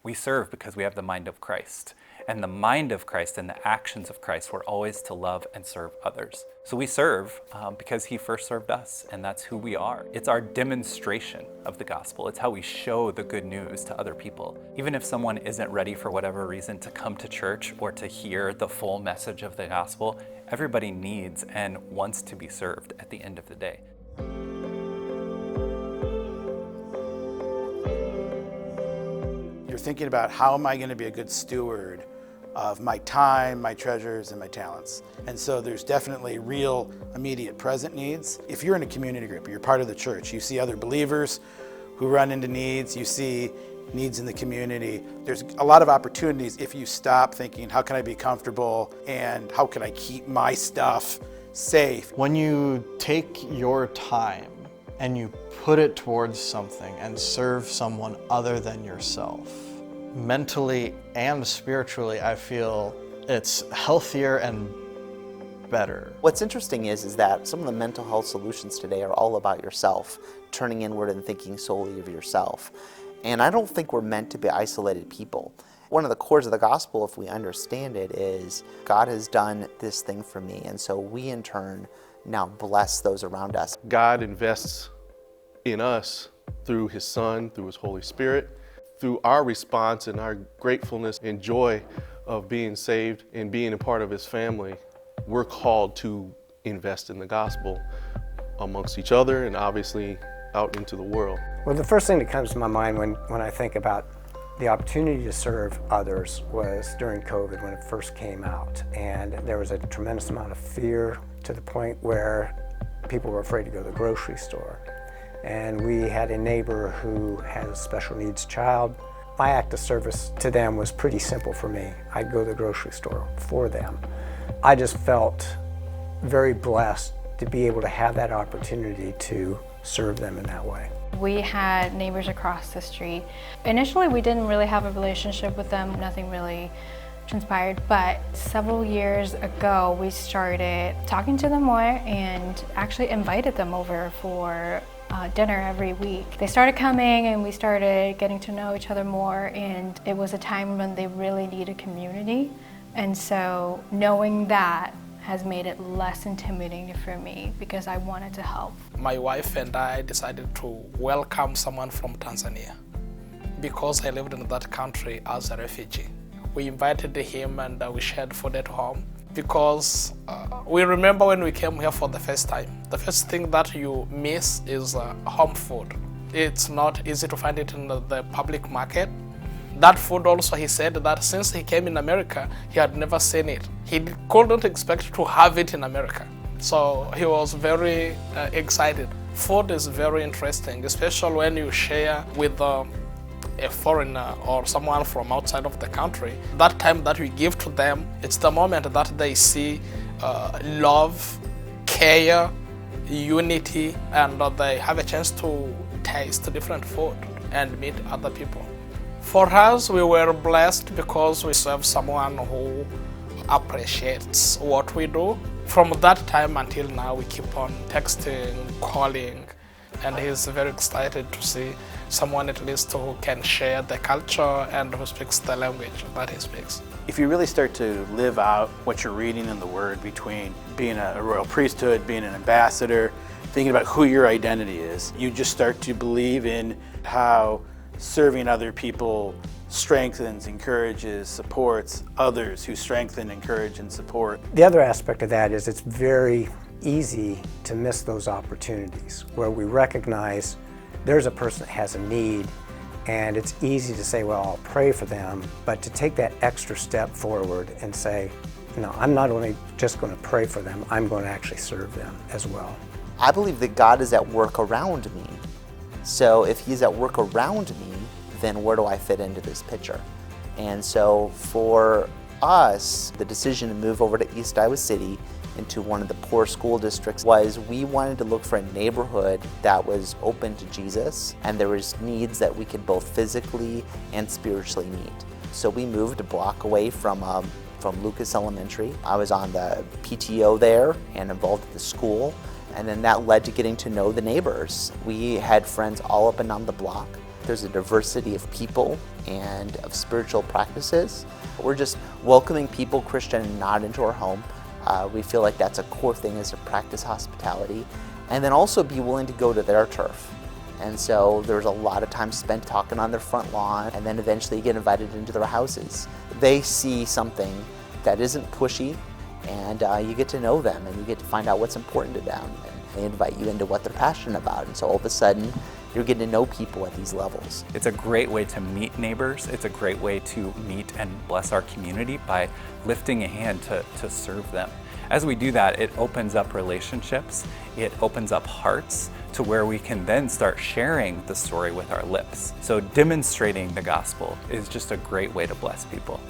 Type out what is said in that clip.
We serve because we have the mind of Christ. And the mind of Christ and the actions of Christ were always to love and serve others. So we serve because he first served us, and that's who we are. It's our demonstration of the gospel. It's how we show the good news to other people. Even if someone isn't ready for whatever reason to come to church or to hear the full message of the gospel, everybody needs and wants to be served at the end of the day. You're thinking about, how am I going to be a good steward of my time, my treasures, and my talents? And so there's definitely real immediate present needs. If you're in a community group, you're part of the church, you see other believers who run into needs, you see needs in the community. There's a lot of opportunities if you stop thinking, how can I be comfortable and how can I keep my stuff safe? When you take your time and you put it towards something and serve someone other than yourself, mentally and spiritually, I feel it's healthier and better. What's interesting is that some of the mental health solutions today are all about yourself, turning inward and thinking solely of yourself. And I don't think we're meant to be isolated people. One of the cores of the gospel, if we understand it, is God has done this thing for me, and so we in turn now bless those around us. God invests in us through his Son, through his Holy Spirit, through our response and our gratefulness and joy of being saved and being a part of his family. We're called to invest in the gospel amongst each other and obviously out into the world. Well, the first thing that comes to my mind when I think about the opportunity to serve others was during COVID when it first came out. And there was a tremendous amount of fear to the point where people were afraid to go to the grocery store. And we had a neighbor who had a special needs child. My act of service to them was pretty simple for me. I'd go to the grocery store for them. I just felt very blessed to be able to have that opportunity to serve them in that way. We had neighbors across the street. Initially, we didn't really have a relationship with them. Nothing really transpired, but several years ago, we started talking to them more and actually invited them over for dinner every week. They started coming and we started getting to know each other more, and it was a time when they really needed community. And so knowing that has made it less intimidating for me because I wanted to help. My wife and I decided to welcome someone from Tanzania because I lived in that country as a refugee. We invited him and we shared food at home because we remember when we came here for the first time. The first thing that you miss is home food. It's not easy to find it in the public market. That food also, he said that since he came in America, he had never seen it. He couldn't expect to have it in America. So he was very excited. Food is very interesting, especially when you share with a foreigner or someone from outside of the country. That time that we give to them, it's the moment that they see love, care, unity, and they have a chance to taste different food and meet other people. For us, we were blessed because we serve someone who appreciates what we do. From that time until now, we keep on texting, calling, and he's very excited to see someone at least who can share the culture and who speaks the language that he speaks. If you really start to live out what you're reading in the Word between being a royal priesthood, being an ambassador, thinking about who your identity is, you just start to believe in how serving other people strengthens, encourages, supports others who strengthen, encourage, and support. The other aspect of that is it's very easy to miss those opportunities where we recognize there's a person that has a need, and it's easy to say, well, I'll pray for them, but to take that extra step forward and say, no, I'm not only just going to pray for them, I'm going to actually serve them as well. I believe that God is at work around me. So if he's at work around me, then where do I fit into this picture? And so for us, the decision to move over to East Iowa City into one of the poor school districts was we wanted to look for a neighborhood that was open to Jesus, and there was needs that we could both physically and spiritually meet. So we moved a block away from Lucas Elementary. I was on the PTO there and involved at the school, and then that led to getting to know the neighbors. We had friends all up and down the block. There's a diversity of people and of spiritual practices. We're just welcoming people, Christian and not, into our home. We feel like that's a core thing, is to practice hospitality, and then also be willing to go to their turf. And so there's a lot of time spent talking on their front lawn, and then eventually you get invited into their houses. They see something that isn't pushy, and you get to know them, and you get to find out what's important to them, and they invite you into what they're passionate about. And so all of a sudden, you're getting to know people at these levels. It's a great way to meet neighbors. It's a great way to meet and bless our community by lifting a hand to serve them. As we do that, it opens up relationships, it opens up hearts to where we can then start sharing the story with our lips. So demonstrating the gospel is just a great way to bless people.